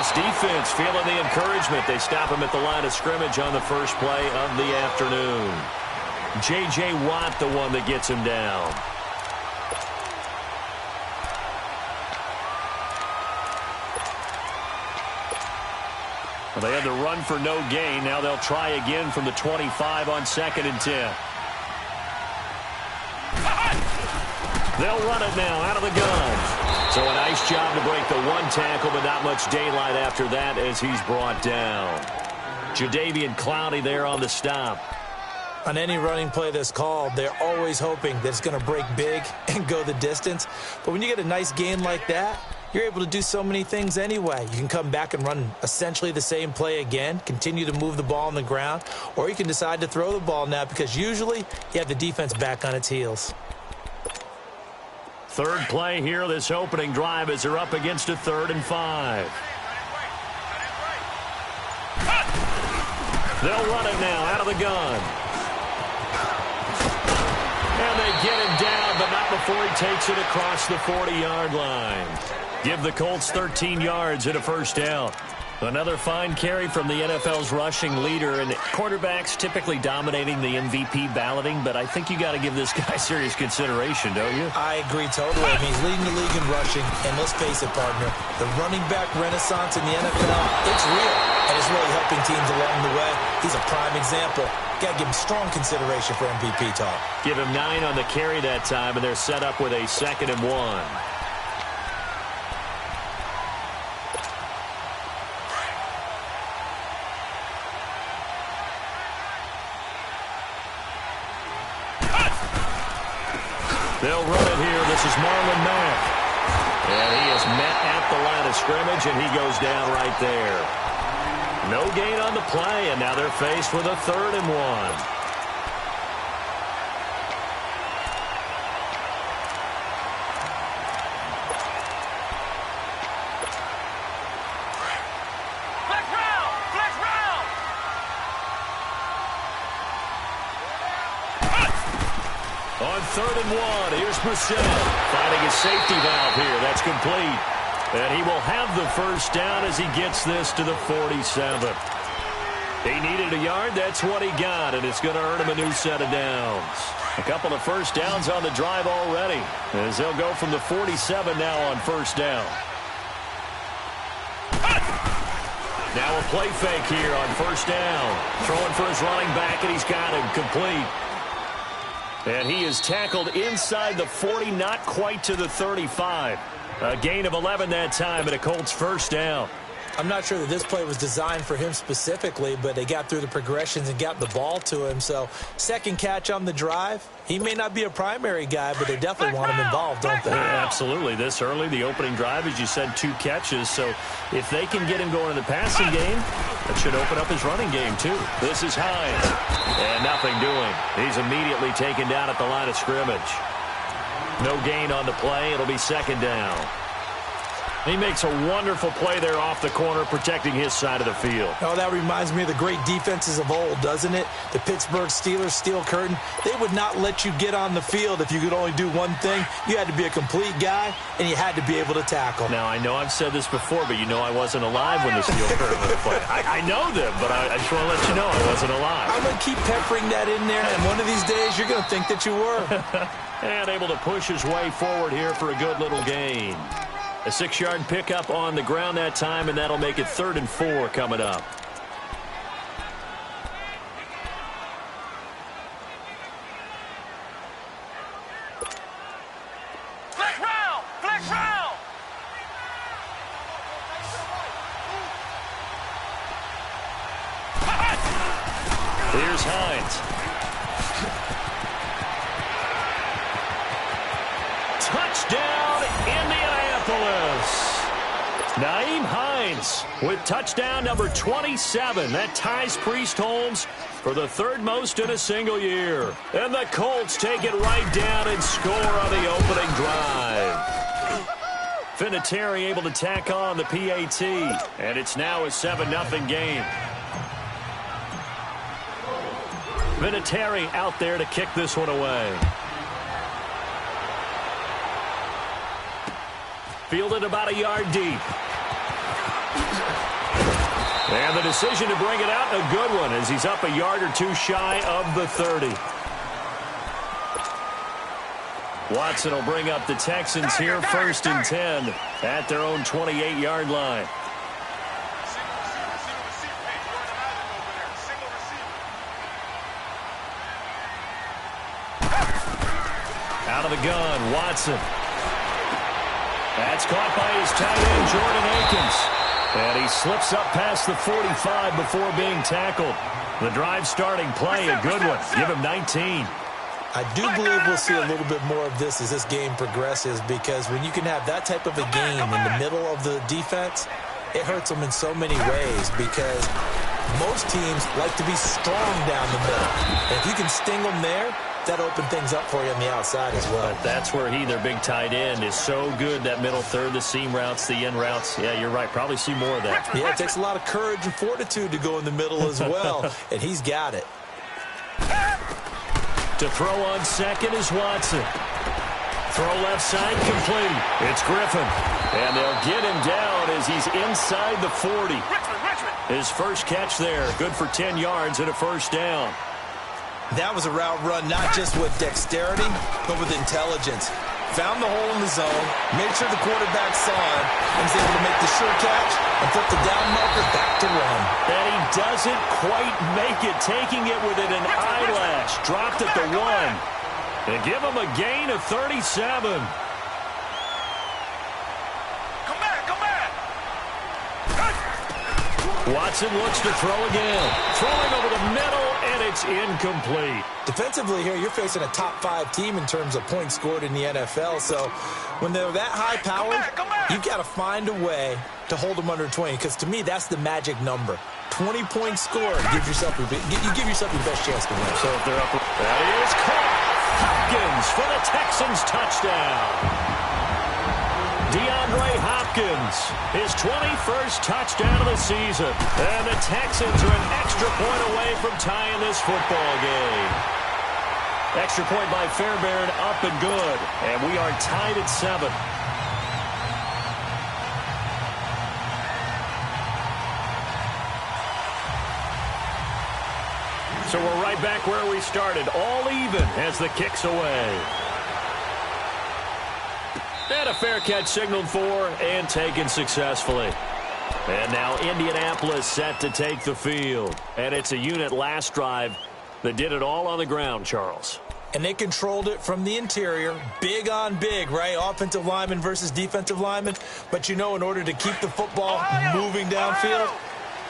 This defense feeling the encouragement. They stop him at the line of scrimmage on the first play of the afternoon. J.J. Watt, the one that gets him down. Well, they had the run for no gain. Now they'll try again from the 25 on 2nd and 10. They'll run it now out of the gun. So a nice job to break the one tackle, but not much daylight after that as he's brought down. Jadeveon Clowney there on the stop. On any running play that's called, they're always hoping that it's going to break big and go the distance. But when you get a nice gain like that, you're able to do so many things anyway. You can come back and run essentially the same play again, continue to move the ball on the ground, or you can decide to throw the ball now because usually you have the defense back on its heels. Third play here, this opening drive, as they're up against a 3rd and 5. They'll run it now out of the gun. And they get him down, but not before he takes it across the 40-yard line. Give the Colts 13 yards and a first down. Another fine carry from the NFL's rushing leader, and quarterbacks typically dominating the MVP balloting, but I think you got to give this guy serious consideration, don't you? I agree totally. I mean, he's leading the league in rushing, and let's face it, partner, the running back renaissance in the NFL, it's real, and it's really helping teams along the way. He's a prime example. Got to give him strong consideration for MVP talk. Give him 9 on the carry that time, and they're set up with a 2nd and 1. They'll run it here. This is Marlon Mack. And he is met at the line of scrimmage, and he goes down right there. No gain on the play, and now they're faced with a 3rd and 1. On 3rd and 1, here's Brissett finding a safety valve here. That's complete. And he will have the first down as he gets this to the 47. He needed a yard. That's what he got, and it's going to earn him a new set of downs. A couple of first downs on the drive already, as they'll go from the 47 now on first down. Now a play fake here on first down. Throwing for his running back, and he's got him complete. And he is tackled inside the 40, not quite to the 35. A gain of 11 that time, and a Colts first down. I'm not sure that this play was designed for him specifically, but they got through the progressions and got the ball to him. So, second catch on the drive. He may not be a primary guy, but they definitely want him involved, don't they? Yeah, absolutely. This early, the opening drive, as you said, 2 catches. So, if they can get him going in the passing game, that should open up his running game, too. This is Hines. And nothing doing. He's immediately taken down at the line of scrimmage. No gain on the play. It'll be 2nd down. He makes a wonderful play there off the corner, protecting his side of the field. Oh, that reminds me of the great defenses of old, doesn't it? The Pittsburgh Steelers, steel curtain. They would not let you get on the field if you could only do one thing. You had to be a complete guy, and you had to be able to tackle. Now, I know I've said this before, but you know I wasn't alive when the steel curtain was played. I know them, but I just want to let you know I wasn't alive. I'm going to keep peppering that in there, and one of these days you're going to think that you were. And able to push his way forward here for a good little gain. A 6-yard pickup on the ground that time, and that'll make it 3rd and 4 coming up. Flex round! Flex round! Here's Hines. Touchdown, Indianapolis. Nyheim Hines with touchdown number 27. That ties Priest Holmes for the 3rd most in a single year. And the Colts take it right down and score on the opening drive. Vinatieri able to tack on the PAT. And it's now a 7-0 game. Vinatieri out there to kick this one away. Fielded about a yard deep. And the decision to bring it out, a good one, as he's up a yard or two shy of the 30. Watson will bring up the Texans here, 1st and 10 at their own 28-yard line. Out of the gun, Watson. That's caught by his tight end, Jordan Akins. And he slips up past the 45 before being tackled. The drive starting play, a good one. Give him 19. I do believe we'll see a little bit more of this as this game progresses, because when you can have that type of a game in the middle of the defense, it hurts them in so many ways, because most teams like to be strong down the middle. And if you can sting them there, that opened things up for you on the outside as well. But that's where he, their big tight end, is so good, that middle third, the seam routes, the in routes. Yeah, you're right. Probably see more of that. Yeah, it takes a lot of courage and fortitude to go in the middle as well, and he's got it. To throw on second is Watson. Throw left side complete. It's Griffin. And they'll get him down as he's inside the 40. His first catch there. Good for 10 yards and a first down. That was a route run not just with dexterity, but with intelligence. Found the hole in the zone, made sure the quarterback saw him, and was able to make the sure catch and flip the down marker back to run. And he doesn't quite make it, taking it within an eyelash. Dropped at the 1. They give him a gain of 37. Watson looks to throw again. Throwing over the middle, and it's incomplete. Defensively here, you're facing a top-5 team in terms of points scored in the NFL. So when they're that high-powered, you've got to find a way to hold them under 20. Because to me, that's the magic number. 20 points scored gives yourself you give yourself your best chance to win. So if they're up, that is caught. Hopkins for the Texans touchdown. DeAndre Hopkins, his 21st touchdown of the season. And the Texans are an extra point away from tying this football game. Extra point by Fairbairn, up and good. And we are tied at 7. So we're right back where we started, all even as the kick's away. And a fair catch signaled for and taken successfully. And now Indianapolis set to take the field. And it's a unit last drive that did it all on the ground, Charles. And they controlled it from the interior. Big on big, right? Offensive lineman versus defensive lineman. But you know, in order to keep the football moving downfield,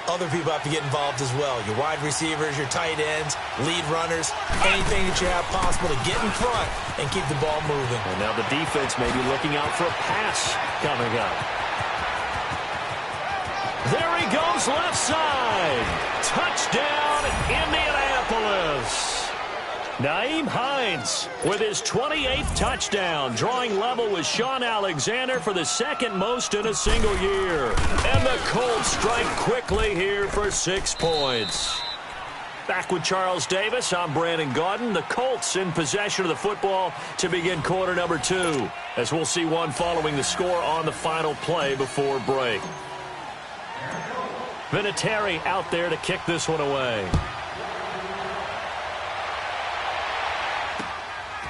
other people have to get involved as well. Your wide receivers, your tight ends, lead runners, anything that you have possible to get in front and keep the ball moving. And now the defense may be looking out for a pass coming up. There he goes, left side. Touchdown, Indianapolis. Nyheim Hines with his 28th touchdown, drawing level with Sean Alexander for the second most in a single year. And the Colts strike quickly here for 6 points. Back with Charles Davis, I'm Brandon Gaudin. The Colts in possession of the football to begin quarter number 2, as we'll see one following the score on the final play before break. Vinatieri out there to kick this one away.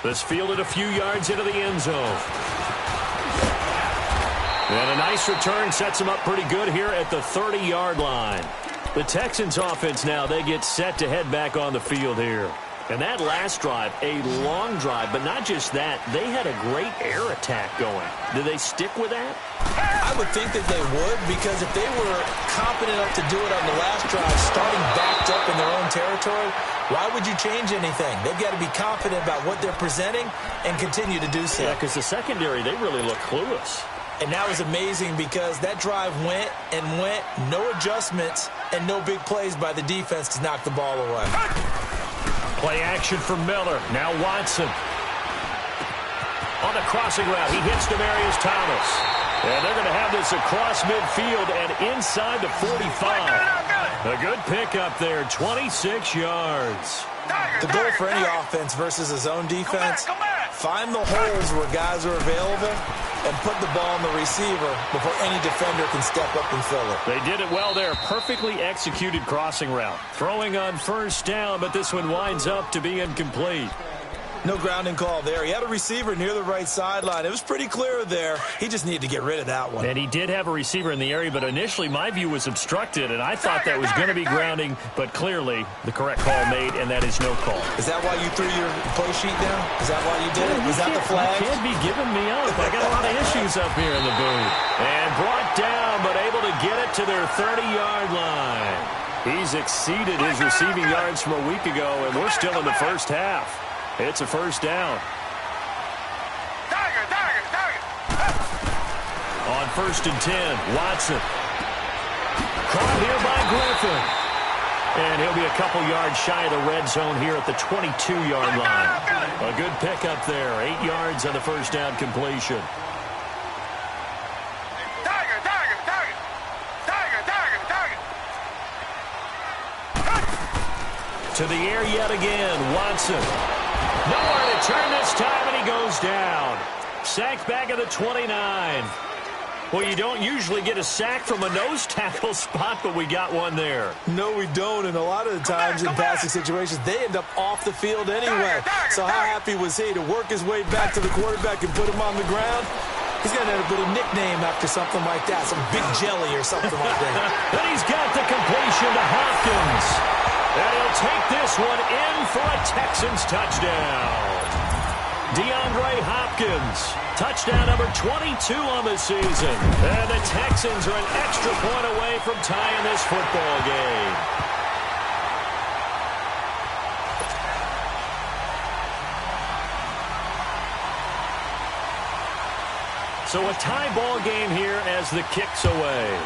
This fielded a few yards into the end zone. And a nice return sets him up pretty good here at the 30-yard line. The Texans offense now, they get set to head back on the field here. And that last drive, a long drive, but not just that. They had a great air attack going. Do they stick with that? I would think that they would, because if they were confident enough to do it on the last drive, starting backed up in their own territory, why would you change anything? They've got to be confident about what they're presenting and continue to do so. Yeah, because the secondary, they really look clueless. And that was amazing, because that drive went and went, no adjustments, and no big plays by the defense to knock the ball away. Play action for Miller. Now Watson. On the crossing route, he hits Demaryius Thomas. And they're going to have this across midfield and inside the 45. A good pickup there, 26 yards. The goal for any offense versus a zone defense, find the holes where guys are available and put the ball on the receiver before any defender can step up and fill it. They did it well there. Perfectly executed crossing route. Throwing on first down, but this one winds up to be incomplete. No grounding call there. He had a receiver near the right sideline. It was pretty clear there. He just needed to get rid of that one. And he did have a receiver in the area, but initially my view was obstructed, and I thought that was going to be grounding, but clearly the correct call made, and that is no call. Is that why you threw your play sheet down? Is that why you did it? Was that the flag? You can't be giving me up. I got a lot of issues up here in the booth. And brought down, but able to get it to their 30-yard line. He's exceeded his receiving yards from a week ago, and we're still in the first half. It's a first down. On 1st and 10, Watson. Caught here by Griffin. And he'll be a couple yards shy of the red zone here at the 22-yard line. A good pickup there. 8 yards on the first down completion. To the air yet again, Watson. Nowhere to turn this time, and he goes down. Sacked back at the 29. Well, you don't usually get a sack from a nose tackle spot, but we got one there. No, we don't, and a lot of the times in passing situations, they end up off the field anyway. So how happy was he to work his way back to the quarterback and put him on the ground? He's going to end up with a nickname after something like that, some Big Jelly or something like that. And he's got the completion to Hopkins. And he'll take this one in for a Texans touchdown. DeAndre Hopkins, touchdown number 22 on the season. And the Texans are an extra point away from tying this football game. So a tie ball game here as the kick's away.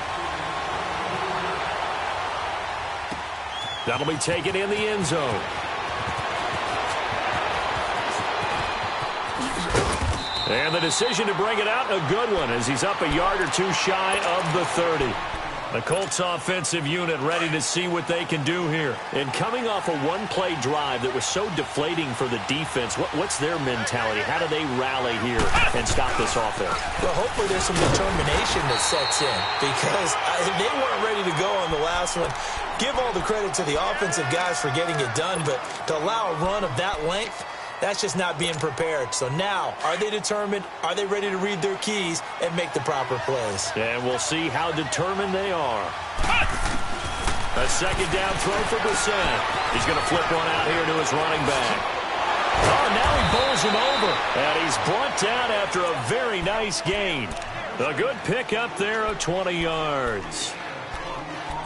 That'll be taken in the end zone. And the decision to bring it out, a good one, as he's up a yard or two shy of the 30. The Colts offensive unit ready to see what they can do here. And coming off a one-play drive that was so deflating for the defense, what's their mentality? How do they rally here and stop this offense? Well, hopefully there's some determination that sets in, because they weren't ready to go on the last one. Give all the credit to the offensive guys for getting it done, but to allow a run of that length, that's just not being prepared. So now, are they determined? Are they ready to read their keys and make the proper plays? And we'll see how determined they are. A second down throw for Brissett. He's going to flip one out here to his running back. Oh, now he bowls him over. And he's brought down after a very nice gain. A good pickup there of 20 yards.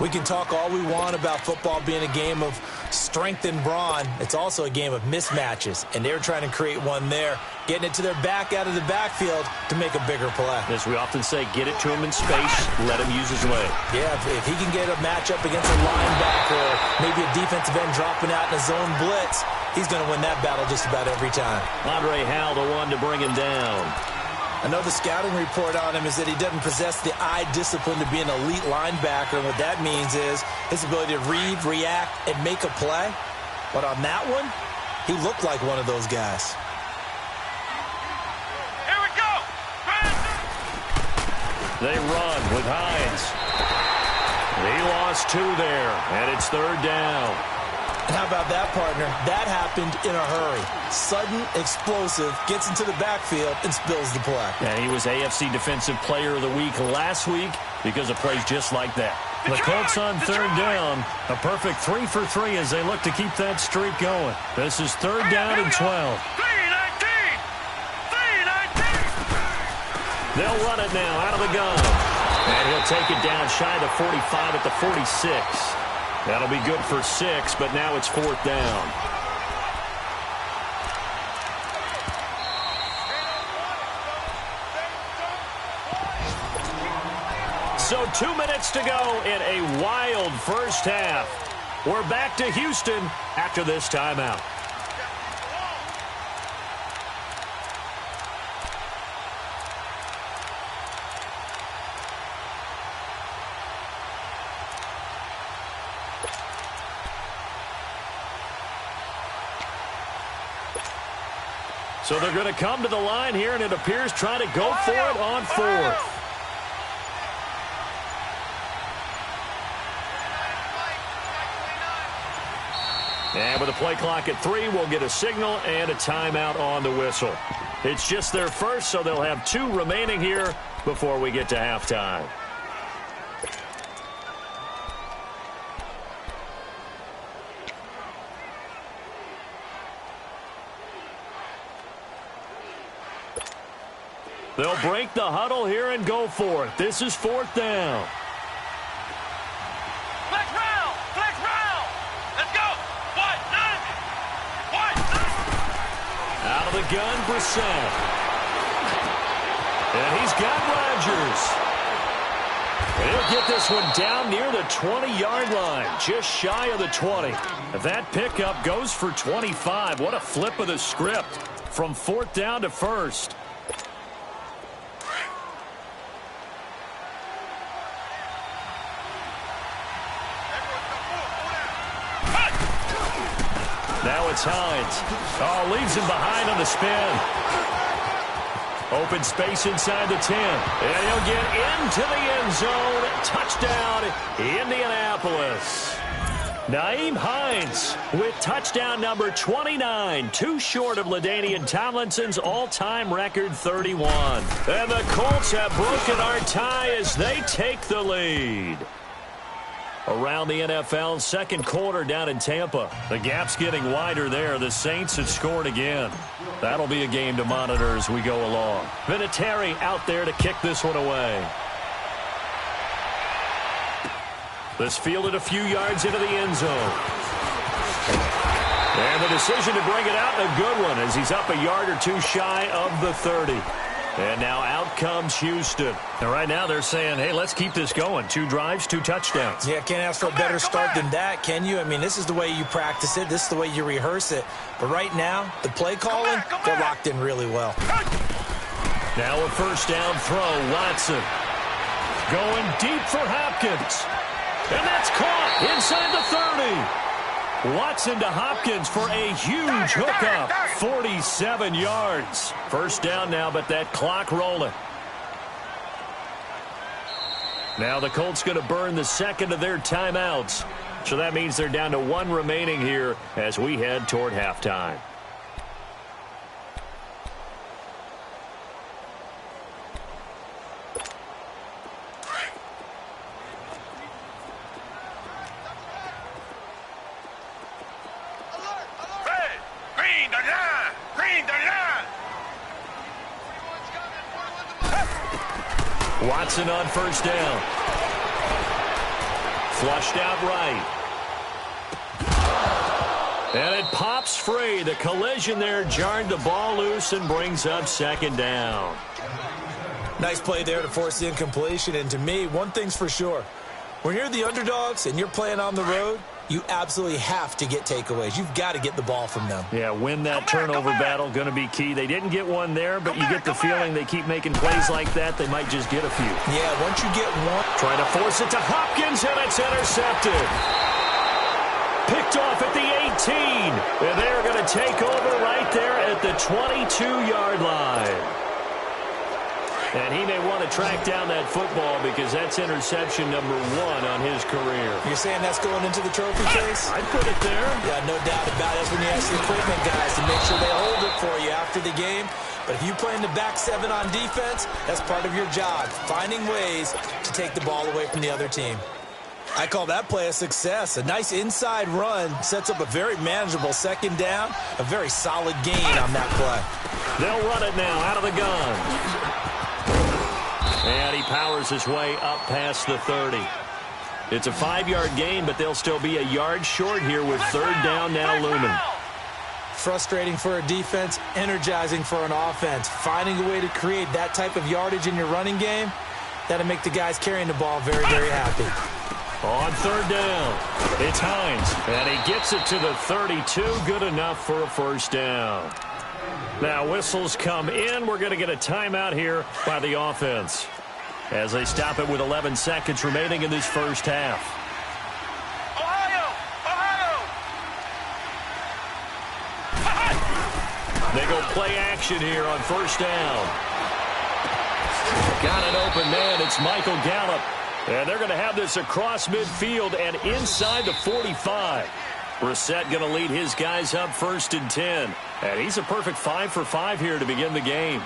We can talk all we want about football being a game of strength and brawn. It's also a game of mismatches, and they're trying to create one there, getting it to their back out of the backfield to make a bigger play. As we often say, get it to him in space, let him use his leg. Yeah, if he can get a matchup against a linebacker or maybe a defensive end dropping out in a zone blitz, he's going to win that battle just about every time. Andre Howell, the one to bring him down. I know the scouting report on him is that he doesn't possess the eye discipline to be an elite linebacker, and what that means is his ability to read, react, and make a play. But on that one, he looked like one of those guys. Here we go! They run with Hines. He lost 2 there, and it's third down. And how about that, partner? That happened in a hurry. Sudden, explosive, gets into the backfield, and spills the play. And he was AFC Defensive Player of the Week last week because of plays just like that. The Colts on third down. A perfect 3 for 3 as they look to keep that streak going. This is third down and 12. 3-19! They'll run it now out of the gun. And he'll take it down shy of the 45 at the 46. That'll be good for 6, but now it's fourth down. So 2 minutes to go in a wild first half. We're back to Houston after this timeout. So they're going to come to the line here, and it appears trying to go for it on fourth. And with a play clock at 3, we'll get a signal and a timeout on the whistle. It's just their first, so they'll have 2 remaining here before we get to halftime. They'll break the huddle here and go for it. This is 4th down. Flex round! Flex round! Let's go! What? None! What? Out of the gun, Brissett. And he's got Rodgers. He'll get this one down near the 20-yard line, just shy of the 20. That pickup goes for 25. What a flip of the script from 4th down to 1st. Now it's Hines. Oh, leaves him behind on the spin. Open space inside the 10. And he'll get into the end zone. Touchdown, Indianapolis. Nyheim Hines with touchdown number 29. Too short of LaDainian Tomlinson's all-time record 31. And the Colts have broken our tie as they take the lead. Around the NFL, second quarter down in Tampa. The gap's getting wider there. The Saints have scored again. That'll be a game to monitor as we go along. Vinatieri out there to kick this one away. This fielded a few yards into the end zone. And the decision to bring it out, a good one, as he's up a yard or 2 shy of the 30. And now out comes Houston. And right now they're saying, hey, let's keep this going. 2 drives, 2 touchdowns. Yeah, can't ask for a better start than that, can you? I mean, this is the way you practice it. This is the way you rehearse it. But right now, the play calling, they're locked in really well. Now a first down throw, Watson. Going deep for Hopkins. And that's caught inside the 30. Watson to Hopkins for a huge hookup. 47 yards. First down now, but that clock rolling. Now the Colts going to burn the second of their timeouts. So that means they're down to 1 remaining here as we head toward halftime. Watson on first down. Flushed out right. And it pops free. The collision there jarred the ball loose and brings up second down. Nice play there to force the incompletion. And to me, one thing's for sure. When you're the underdogs and you're playing on the road, you absolutely have to get takeaways. You've got to get the ball from them. Yeah, win that turnover battle, going to be key. They didn't get one there, but you get the feeling they keep making plays like that, they might just get a few. Yeah, once you get one. Trying to force it to Hopkins, and it's intercepted. Picked off at the 18. And they're going to take over right there at the 22-yard line. And he may want to track down that football because that's interception number 1 on his career. You're saying that's going into the trophy case? I'd put it there. Yeah, no doubt about it. That's when you ask the equipment guys to make sure they hold it for you after the game. But if you play in the back 7 on defense, that's part of your job, finding ways to take the ball away from the other team. I call that play a success. A nice inside run sets up a very manageable second down, a very solid gain on that play. They'll run it now out of the gun. And he powers his way up past the 30. It's a 5-yard gain, but they'll still be a yard short here with third down now looming. Frustrating for a defense, energizing for an offense. Finding a way to create that type of yardage in your running game, that'll make the guys carrying the ball very, very happy. On third down, it's Hines, and he gets it to the 32. Good enough for a first down. Now whistles come in. We're going to get a timeout here by the offense as they stop it with 11 seconds remaining in this first half. They go play action here on first down. Got an open man. It's Michael Gallup. And they're going to have this across midfield and inside the 45. Brissett going to lead his guys up 1st and 10. And he's a perfect 5 for 5 here to begin the game.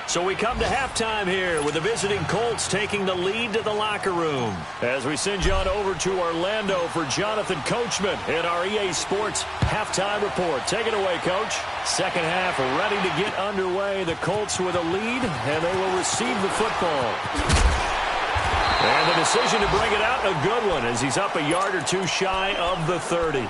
So we come to halftime here with the visiting Colts taking the lead to the locker room. As we send you on over to Orlando for Jonathan Coachman in our EA Sports halftime report. Take it away, Coach. Second half ready to get underway. The Colts with a lead, and they will receive the football. And the decision to bring it out, a good one, as he's up a yard or two shy of the 30.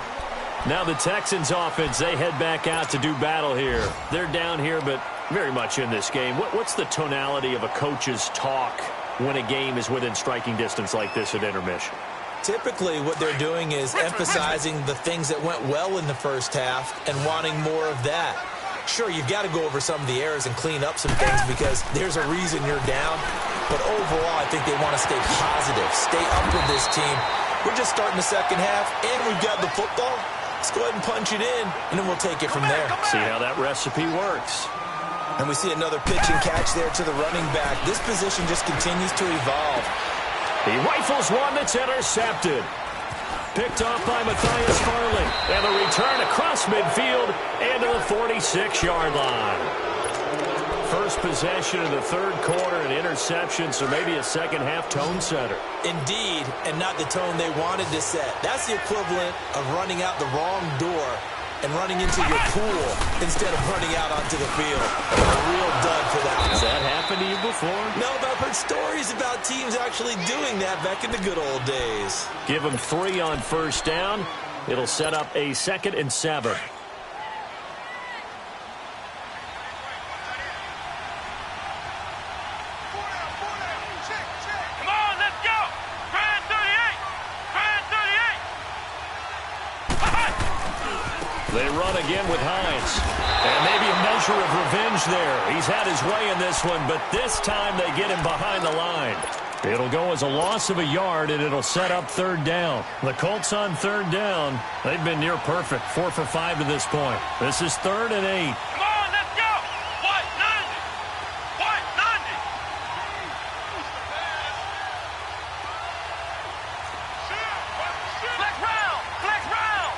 Now the Texans offense, they head back out to do battle here. They're down here, but very much in this game. What's the tonality of a coach's talk when a game is within striking distance like this at intermission? Typically, what they're doing is emphasizing the things that went well in the first half and wanting more of that. Sure, you've got to go over some of the errors and clean up some things because there's a reason you're down. But overall, I think they want to stay positive, stay up with this team. We're just starting the second half, and we've got the football. Let's go ahead and punch it in, and then we'll take it from there. See how that recipe works. And we see another pitch and catch there to the running back. This position just continues to evolve. He rifles one that's intercepted. Picked off by Matthias Farley. And the return across midfield into the 46-yard line. First possession of the third quarter, an interception, so maybe a second-half tone setter. Indeed, and not the tone they wanted to set. That's the equivalent of running out the wrong door and running into your pool instead of running out onto the field. A real dud for that. Has that happened to you before? No, but I've heard stories about teams actually doing that back in the good old days. Give them 3 on first down. It'll set up a 2nd and 7. They run again with Hines. And maybe a measure of revenge there. He's had his way in this one, but this time they get him behind the line. It'll go as a loss of a yard, and it'll set up 3rd down. The Colts on 3rd down. They've been near perfect, 4 for 5 to this point. This is 3rd and 8. Come on, let's go! White 90! White 90! Flex round! Flex round!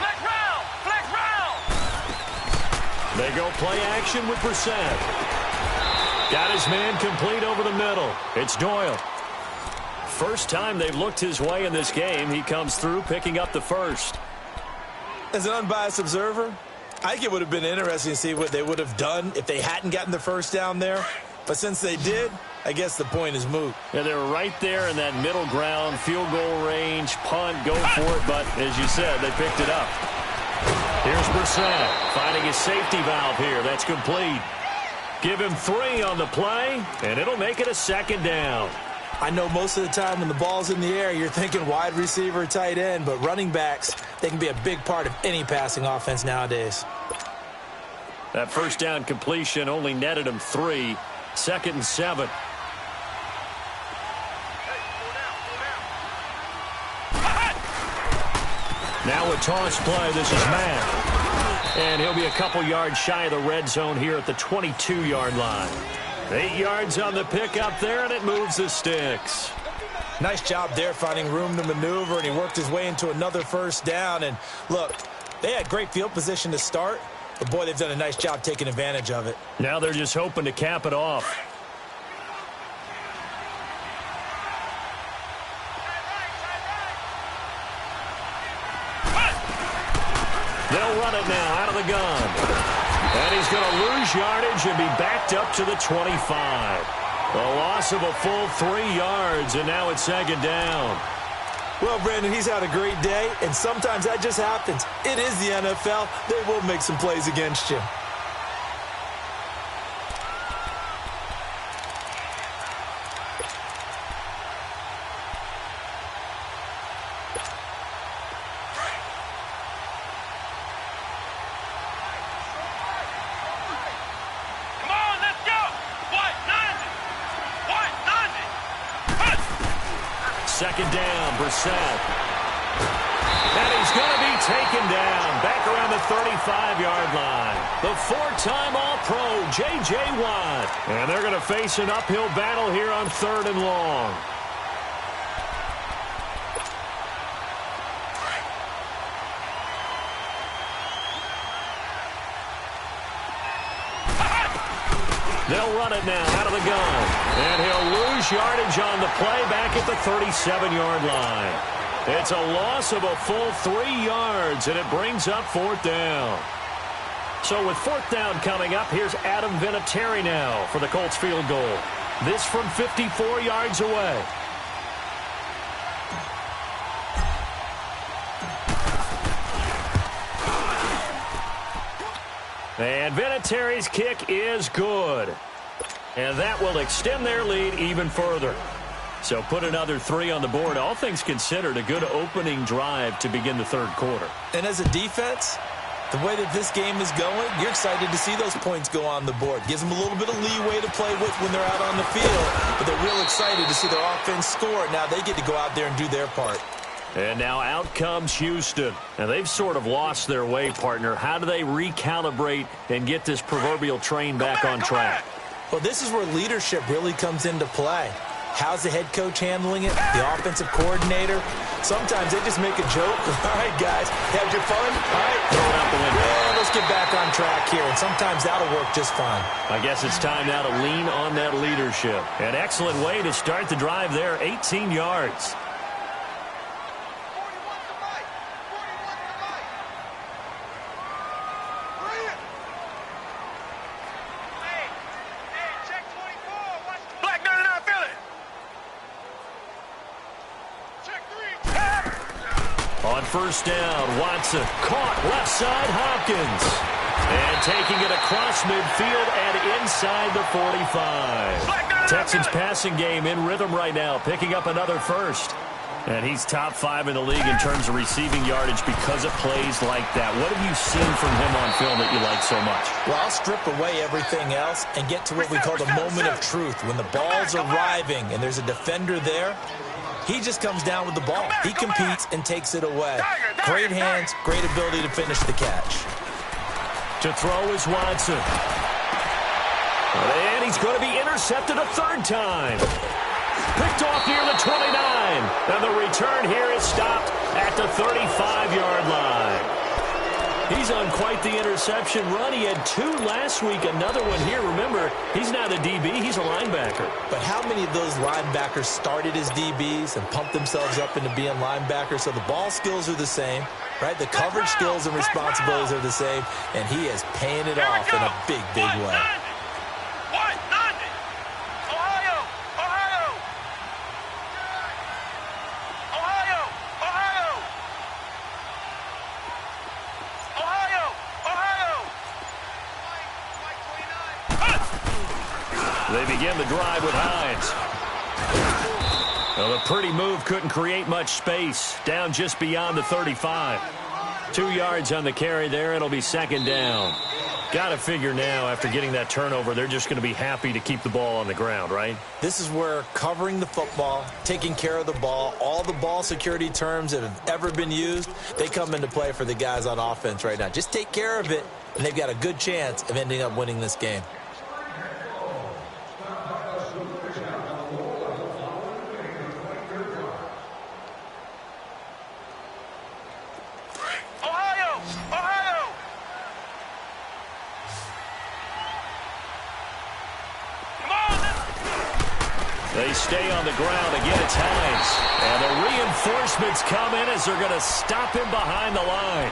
Flex round! Flex round! They go play action with Brissett. Got his man complete over the middle. It's Doyle. First time they've looked his way in this game. He comes through picking up the first. As an unbiased observer, I think it would have been interesting to see what they would have done if they hadn't gotten the first down there. But since they did, I guess the point is moot. Yeah, they were right there in that middle ground, field goal range, punt, go for it. But as you said, they picked it up. Here's Brissett finding his safety valve here. That's complete. Give him 3 on the play, and it'll make it a 2nd down. I know most of the time when the ball's in the air, you're thinking wide receiver, tight end, but running backs, they can be a big part of any passing offense nowadays. That first down completion only netted him 3. 2nd and 7. Now a toss play. This is Matt. And he'll be a couple yards shy of the red zone here at the 22-yard line. 8 yards on the pickup there, and it moves the sticks. Nice job there finding room to maneuver, and he worked his way into another first down. And look, they had great field position to start, but boy, they've done a nice job taking advantage of it. Now they're just hoping to cap it off. They'll run it now out of the gun. And he's going to lose yardage and be backed up to the 25. A loss of a full 3 yards, and now it's 2nd down. Well, Brandon, he's had a great day, and sometimes that just happens. It is the NFL. They will make some plays against you. Second down, Brissett. And he's going to be taken down back around the 35-yard line. The four-time All-Pro, J.J. Watt. And they're going to face an uphill battle here on 3rd and long. They'll run it now out of the gun. And he'll lose yardage on the play back at the 37-yard line. It's a loss of a full 3 yards, and it brings up 4th down. So with 4th down coming up, here's Adam Vinatieri now for the Colts field goal. This from 54 yards away. And Vinatieri's kick is good. And that will extend their lead even further. So put another 3 on the board. All things considered, a good opening drive to begin the 3rd quarter. And as a defense, the way that this game is going, you're excited to see those points go on the board. Gives them a little bit of leeway to play with when they're out on the field. But they're real excited to see their offense score. Now they get to go out there and do their part. And now out comes Houston. And they've sort of lost their way, partner. How do they recalibrate and get this proverbial train back on track? Well, this is where leadership really comes into play. How's the head coach handling it? The offensive coordinator? Sometimes they just make a joke. All right, guys, had your fun? All right, throw it out the window. Yeah, let's get back on track here. And sometimes that'll work just fine. I guess it's time now to lean on that leadership. An excellent way to start the drive there, 18 yards. On 1st down, Watson caught left side Hopkins. And taking it across midfield and inside the 45. Texans passing game in rhythm right now, picking up another first. And he's top 5 in the league in terms of receiving yardage because of plays like that. What have you seen from him on film that you like so much? Well, I'll strip away everything else and get to what we call the moment of truth. When the ball's arriving and there's a defender there, he just comes down with the ball. He competes and takes it away. Great hands, great ability to finish the catch. To throw is Watson. And he's going to be intercepted a 3rd time. Picked off near the 29. And the return here is stopped at the 35-yard line. He's on quite the interception run. He had 2 last week, another one here. Remember, he's not a DB, he's a linebacker. But how many of those linebackers started as DBs and pumped themselves up into being linebackers? So the ball skills are the same, right? The coverage skills and responsibilities are the same, and he is paying it off in a big, big way. They begin the drive with Hines. Well, a pretty move couldn't create much space. Down just beyond the 35. 2 yards on the carry there. It'll be 2nd down. Got to figure now, after getting that turnover, they're just going to be happy to keep the ball on the ground, right? This is where covering the football, taking care of the ball, all the ball security terms that have ever been used, they come into play for the guys on offense right now. Just take care of it, and they've got a good chance of ending up winning this game. They stay on the ground. Again, it's Hines. And the reinforcements come in as they're going to stop him behind the line.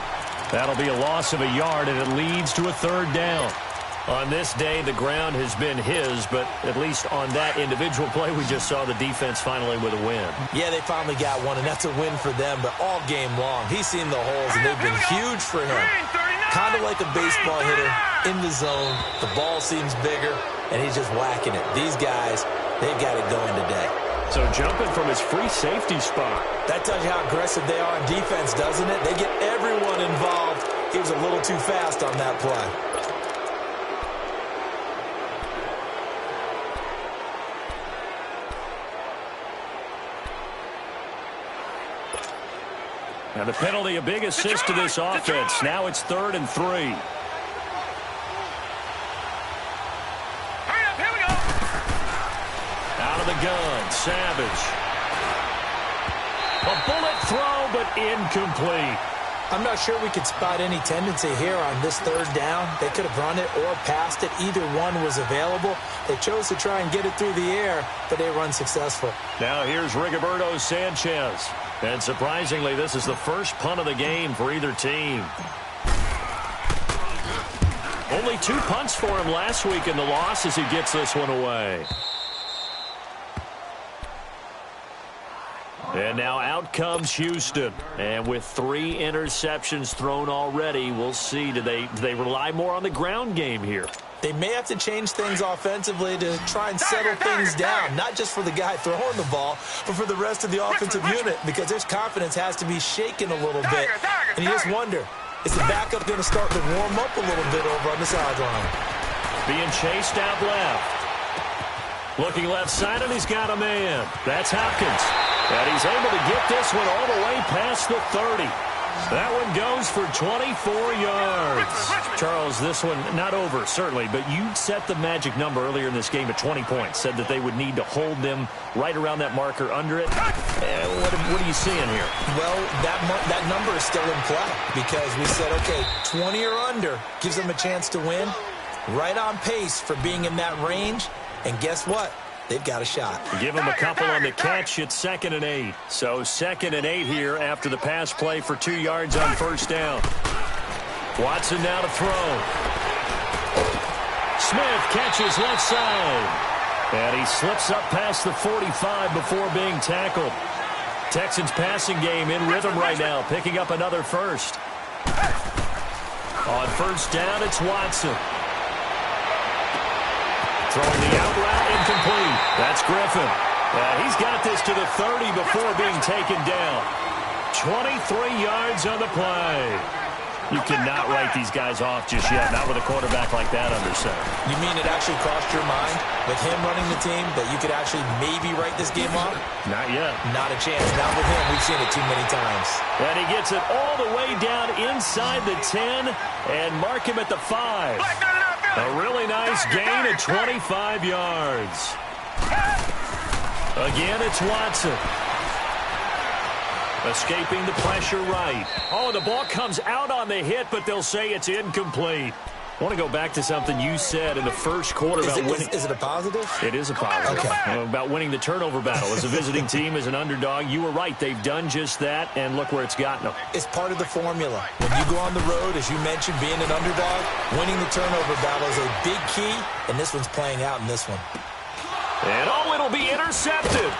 That'll be a loss of a yard, and it leads to a 3rd down. On this day, the ground has been his, but at least on that individual play, we just saw the defense finally with a win. Yeah, they finally got one, and that's a win for them, but all game long, he's seen the holes, and they've been huge for him. Kind of like a baseball hitter in the zone. The ball seems bigger, and he's just whacking it. These guys, they've got it going today. So jumping from his free safety spot. That tells you how aggressive they are on defense, doesn't it? They get everyone involved. He was a little too fast on that play. Now the penalty, a big assist to this offense. Now it's 3rd and 3. Hurry up, here we go. Out of the gun, Savage. A bullet throw, but incomplete. I'm not sure we could spot any tendency here on this 3rd down. They could have run it or passed it. Either one was available. They chose to try and get it through the air, but they were unsuccessful. Now here's Rigoberto Sanchez. And surprisingly, this is the first punt of the game for either team. Only 2 punts for him last week in the loss as he gets this one away. And now out comes Houston. And with 3 interceptions thrown already, we'll see. Do they rely more on the ground game here? They may have to change things offensively to try and settle things down, not just for the guy throwing the ball, but for the rest of the offensive unit, because their confidence has to be shaken a little bit. And you just wonder, is the backup going to start to warm up a little bit over on the sideline? Being chased out left. Looking left side, and he's got a man. That's Hopkins. And he's able to get this one all the way past the 30. That one goes for 24 yards. Charles, this one not over, certainly, but you set the magic number earlier in this game at 20 points. Said that they would need to hold them right around that marker under it. What are you seeing here? Well, that number is still in play because we said, okay, 20 or under gives them a chance to win. Right on pace for being in that range. And guess what? They've got a shot. Give them a couple on the catch. It's 2nd and 8. So 2nd and 8 here after the pass play for 2 yards on 1st down. Watson now to throw. Smith catches left side. And he slips up past the 45 before being tackled. Texans passing game in rhythm right now, picking up another first. On 1st down, it's Watson. Throwing the out route, incomplete. That's Griffin. He's got this to the 30 before being taken down. 23 yards on the play. You cannot write these guys off just yet, not with a quarterback like that under center. You mean it actually crossed your mind with him running the team that you could actually maybe write this game off? Not yet. Not a chance. Not with him. We've seen it too many times. And he gets it all the way down inside the 10 and mark him at the 5. A really nice gain of 25 yards. Again, it's Watson. Escaping the pressure right. Oh, the ball comes out on the hit, but they'll say it's incomplete. I want to go back to something you said in the first quarter about winning. Is it a positive? It is a positive. Okay. About winning the turnover battle. As a visiting team, as an underdog, you were right. They've done just that, and look where it's gotten them. It's part of the formula. When you go on the road, as you mentioned, being an underdog, winning the turnover battle is a big key, and this one's playing out in this one. And, it'll be intercepted.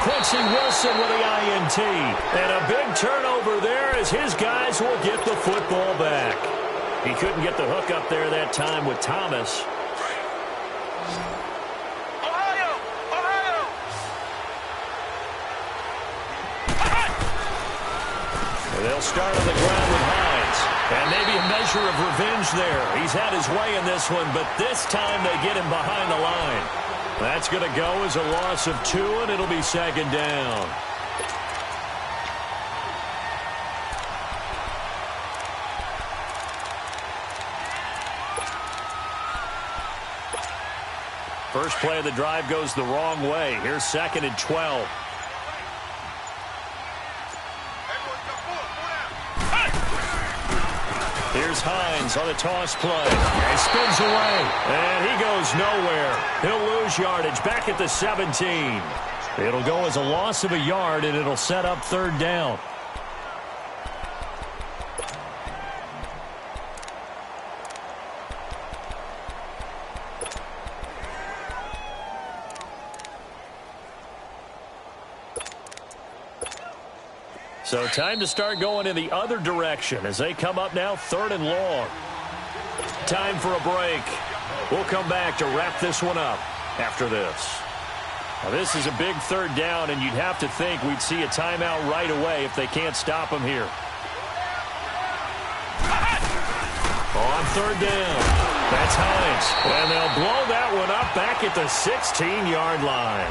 Quincy Wilson with the INT. And a big turnover there as his guys will get the football back. He couldn't get the hook up there that time with Thomas. Ohio! They'll start on the ground with Hines. And maybe a measure of revenge there. He's had his way in this one, but this time they get him behind the line. That's going to go as a loss of 2, and it'll be 2nd down. First play of the drive goes the wrong way. Here's 2nd and 12. Here's Hines on the toss play. He spins away, and he goes nowhere. He'll lose yardage back at the 17. It'll go as a loss of a yard, and it'll set up 3rd down. So time to start going in the other direction as they come up now 3rd and long. Time for a break. We'll come back to wrap this one up after this. Now, this is a big 3rd down, and you'd have to think we'd see a timeout right away if they can't stop him here. On 3rd down, that's Hines. And they'll blow that one up back at the 16-yard line.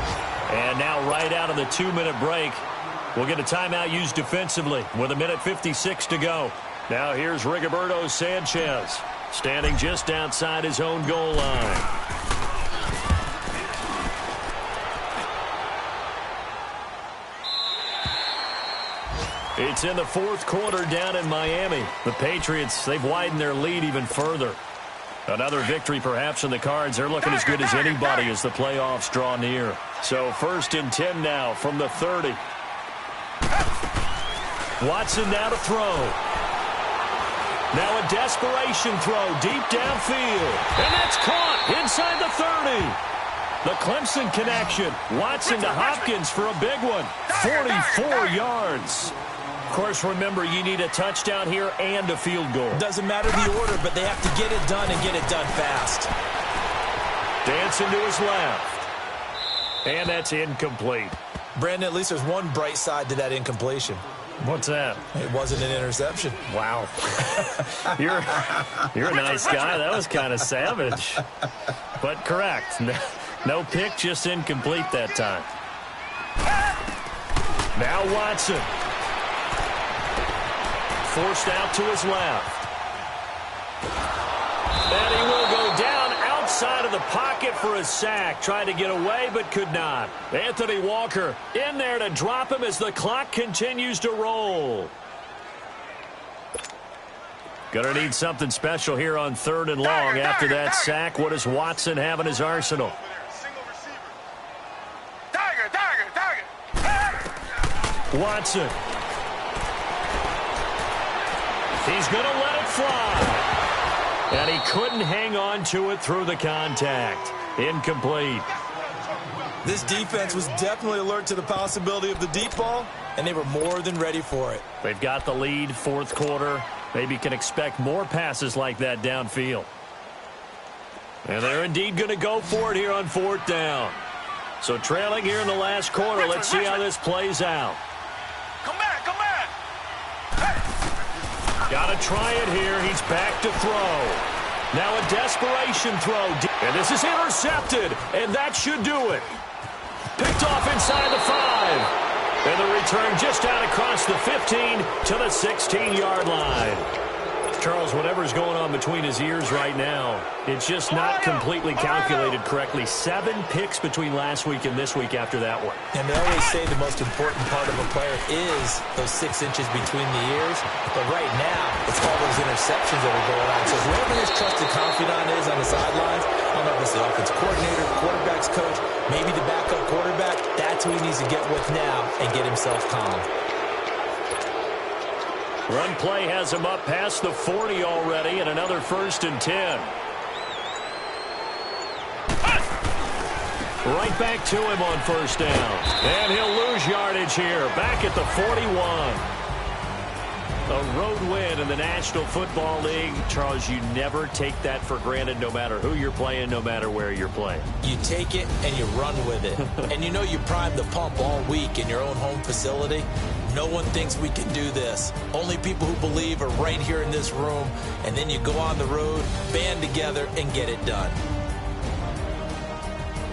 And now right out of the 2-minute break, We'll get a timeout used defensively with 1:56 to go. Now here's Rigoberto Sanchez, standing just outside his own goal line. It's in the fourth quarter down in Miami. The Patriots, they've widened their lead even further. Another victory perhaps in the cards. They're looking as good as anybody as the playoffs draw near. So 1st and 10 now from the 30. Watson now to throw. Now a desperation throw deep downfield. And that's caught inside the 30. The Clemson connection. Watson to Hopkins for a big one. 44 yards. Of course, remember, you need a touchdown here and a field goal. Doesn't matter the order, but they have to get it done and get it done fast. Dancing to his left. And that's incomplete. Brandon, at least there's one bright side to that incompletion. What's that? It wasn't an interception. Wow. You're a nice guy. That was kind of savage. But correct. No pick, just incomplete that time. Now Watson. Forced out to his left. And he will go down outside of the pocket for a sack. Tried to get away, but could not. Anthony Walker in there to drop him as the clock continues to roll. Gonna need something special here on 3rd and long. After that sack, what does Watson have in his arsenal? Watson. He's going to let it fly. And he couldn't hang on to it through the contact. Incomplete. This defense was definitely alert to the possibility of the deep ball, and they were more than ready for it. They've got the lead, 4th quarter. Maybe can expect more passes like that downfield. And they're indeed going to go for it here on 4th down. So trailing here in the last quarter. Let's see how this plays out. Come back. Got to try it here. He's back to throw. Now a desperation throw. And this is intercepted. And that should do it. Picked off inside the 5. And the return just out across the 15 to the 16-yard line. Charles, whatever's going on between his ears right now, it's just not completely calculated correctly. 7 picks between last week and this week after that one. And they always say the most important part of a player is those 6 inches between the ears. But right now, it's all those interceptions that are going on. So whoever his trusted confidant is on the sidelines, I don't know if it's the offense coordinator, quarterback's coach, maybe the backup quarterback, that's who he needs to get with now and get himself calm. Run play has him up past the 40 already, and another 1st and 10. Right back to him on 1st down. And he'll lose yardage here, back at the 41. A road win in the National Football League. Charles, you never take that for granted, no matter who you're playing, no matter where you're playing. You take it and you run with it. And you know you primed the pump all week in your own home facility. No one thinks we can do this. Only people who believe are right here in this room. And then you go on the road, band together, and get it done.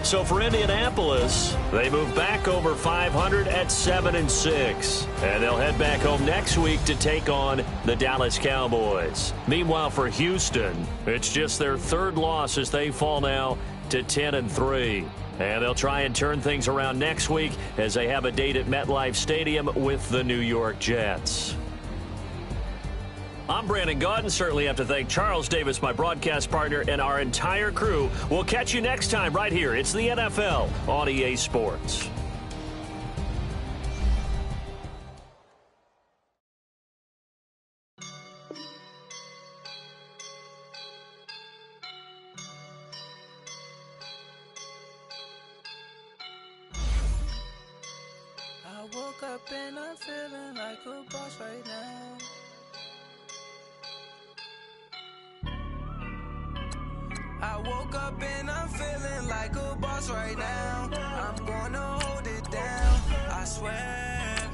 So for Indianapolis, they move back over 500 at 7-6. And they'll head back home next week to take on the Dallas Cowboys. Meanwhile, for Houston, it's just their 3rd loss as they fall now to 10-3. And they'll try and turn things around next week as they have a date at MetLife Stadium with the New York Jets. I'm Brandon Gaudin. Certainly have to thank Charles Davis, my broadcast partner, and our entire crew. We'll catch you next time right here. It's the NFL on EA Sports. I woke up and I'm feeling like a boss right now. I woke up and I'm feeling like a boss right now. I'm gonna hold it down, I swear.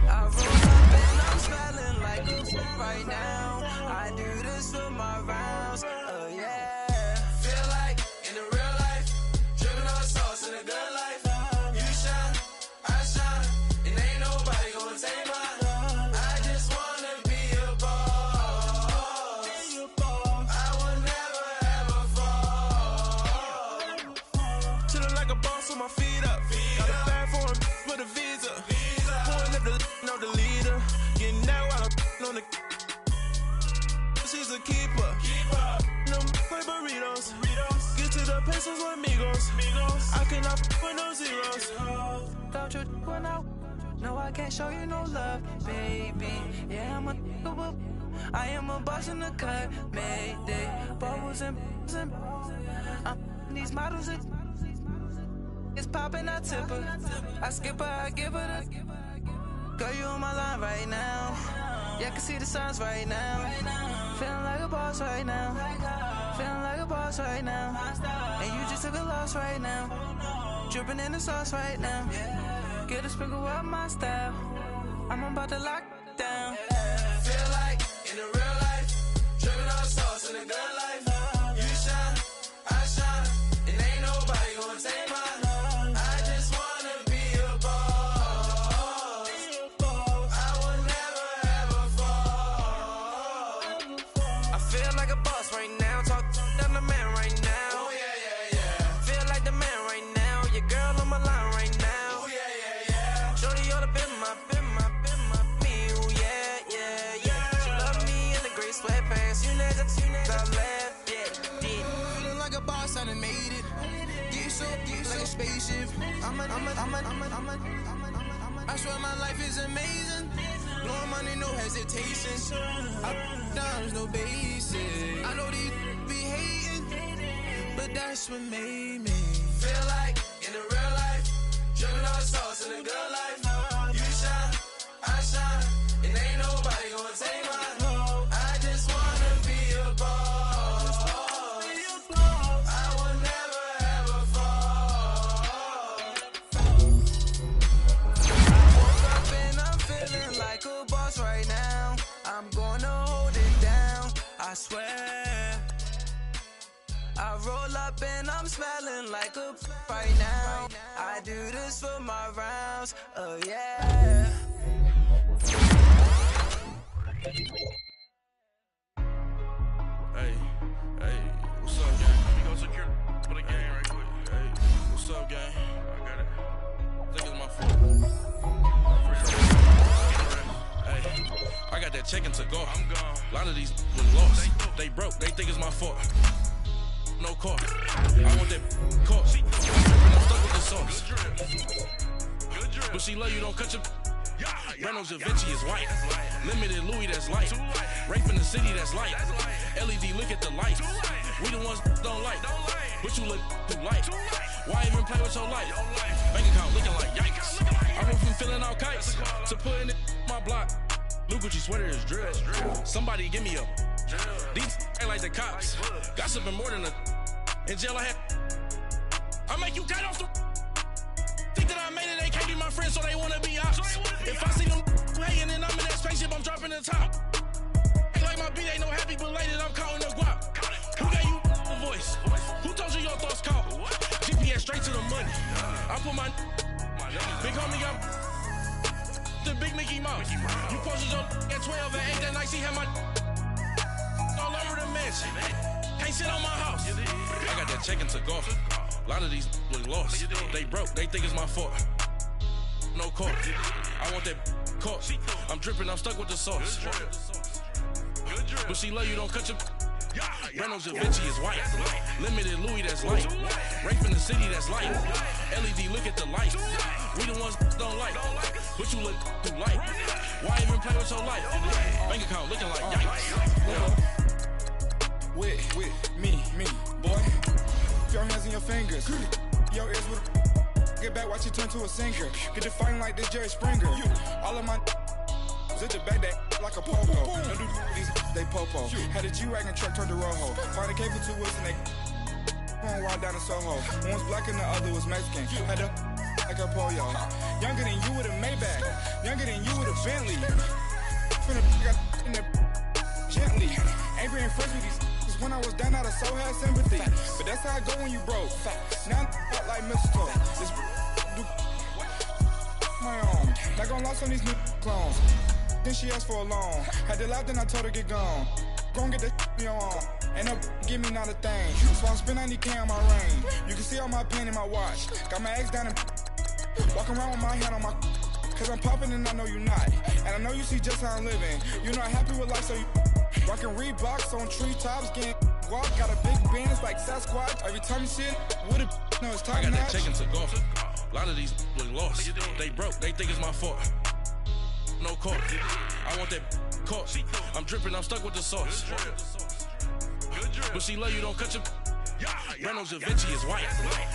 I roll up and I'm smelling like a right now. I do this for my rounds, oh yeah. Feel like in the real life, dripping on sauce in a good life. You shine, I shine, thought you went out. No, I can't show you no love, baby. Yeah, I am a boss in the cut, Mayday. Bubbles and these models it's popping, I tip her. I skip her, I give her the. Girl, you on my line right now. Yeah, I can see the signs right now. Feeling like a boss right now. Feeling like a boss right now. And you just took a loss right now. Dripping in the sauce right now. Get a sprinkle up my style. I'm about to lock down. Feel like in the real life, dripping on sauce in the good life. You shine, I shine, and ain't nobody gonna take mine. I just wanna be a boss. I will never ever fall. I feel like a boss right now. Talk to the man right now. Oh yeah, yeah, yeah. Feel like the man right now. Your girl on my line right now. Oh yeah, yeah, yeah. Shorty oughta been my me. Ooh yeah, yeah, yeah. She love me in the gray sweatpants. You never I left, yeah. Feeling like a boss, I done made it. Get so like a spaceship. I swear my life is amazing. Blowing money, no hesitation. Dimes, no basic. I know these be hating, but that's what made me feel like in the real life, dripping on sauce in the good life. You shine, I shine, and ain't nobody gonna take mine. I just wanna be a boss. I will never ever fall. Woke up and I'm feeling like a boss right now. I'm gonna hold it down, I swear. I roll up and I'm smelling like a right now. I do this for my rounds, oh yeah. Hey, what's up, gang? Let me go secure for the game right quick. Hey, what's up, gang? I got it. I think it's my fault. Hey, I got that check into go. I'm gone. A lot of these was lost. They broke. They think it's my fault. No car. I want that car. I'm stuck with the sauce. But she love you, don't cut your. Reynolds Da Vinci is white. Limited Louis, that's light. Rape in the city, that's light. LED, look at the lights. We the ones don't like. But you look too light. Why even play with your life? Bank account looking like yikes. I went from filling out kites to putting it in my block. Blue Gucci sweater is drill. Somebody give me a. These ain't like the cops. Gossiping more than a. In jail I had. I make you cut off the. Think that I made it, they can't be my friends, so they wanna be ops. If I see them hanging and I'm in that spaceship, I'm dropping the top. Ain't like my beat ain't no happy, belated, I'm counting the guap. Who gave you a voice? Who told you your thoughts count? GPS straight to the money. I put my big homie got the big Mickey Mouse. You posted your at 12 and 8 that night, she had my all over the mansion. Can't sit on my house. I got that check into golf. A lot of these was lost. They broke, they think it's my fault. No car. I want that car. I'm dripping, I'm stuck with the sauce. But she love you, don't cut your. Reynolds Da Vinci is white. Limited Louis, that's light. Rape in the city, that's light. LED, look at the lights. We the ones don't like. But you look too light. Why even play with your life? Bank account looking like yikes. With me, boy. Your hands and your fingers. Your ears with get back, watch you turn to a singer. Get defined like this Jerry Springer. All of my at the back that like a popo. No do these they popo. Had a G-Wagon truck turned to Rojo. Find a cable 2 wheels and they going wild down in Soho. One was black and the other was Mexican. Had a like a pollo. Younger than you with a Maybach. Younger than you with a Bentley. Finna got in the gently. Ain't being friends with these. When I was down, I so had sympathy. But that's how I go when you broke. Now I'm like mistletoe. This do my own. Not gonna lost on these new clones. Then she asked for a loan. Had to laugh, then I told her get gone. Gon' get that me on. And no give me not a thing. So I'm spending 90K on my ring. You can see all my pain in my watch. Got my ex down and walking around with my hand on my. Cause I'm popping and I know you not. And I know you see just how I'm living. You're not happy with life, so you. Rockin' Reeboks on treetops, getting guap. Got a big Benz like Sasquatch. Every time you see it, with a no, it's time. I got that check into golf. A A lot of these look lost. They broke, they think it's my fault. No court. I want that caught. I'm dripping, I'm stuck with the sauce. But she love you, don't cut your. Reynolds Da Vinci is white.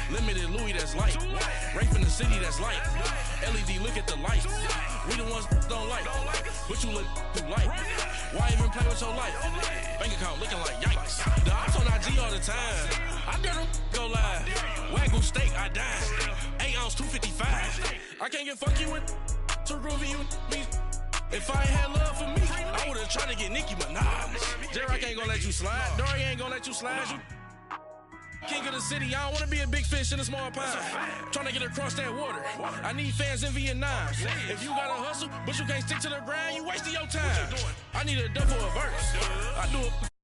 Limited Louis, that's light. Rape in the city, that's light. LED, look at the light. We the ones don't like. But you look too light. Why even play with your life? Bank account looking like yikes. The ops on IG all the time. I dare them go live. Wagyu steak, I died. 8 ounce, 255. I can't get fuck you with too groovy you me. If I ain't had love for me, I would've tried to get Nicki Minaj. J-Rock ain't gonna let you slide. Dory ain't gonna let you slide. You king of the city, I don't wanna be a big fish in a small pond. Trying to get across that water. I need fans in Vietnam. If you gotta hustle, but you can't stick to the grind, you wasting your time. I need a double a verse. I do it.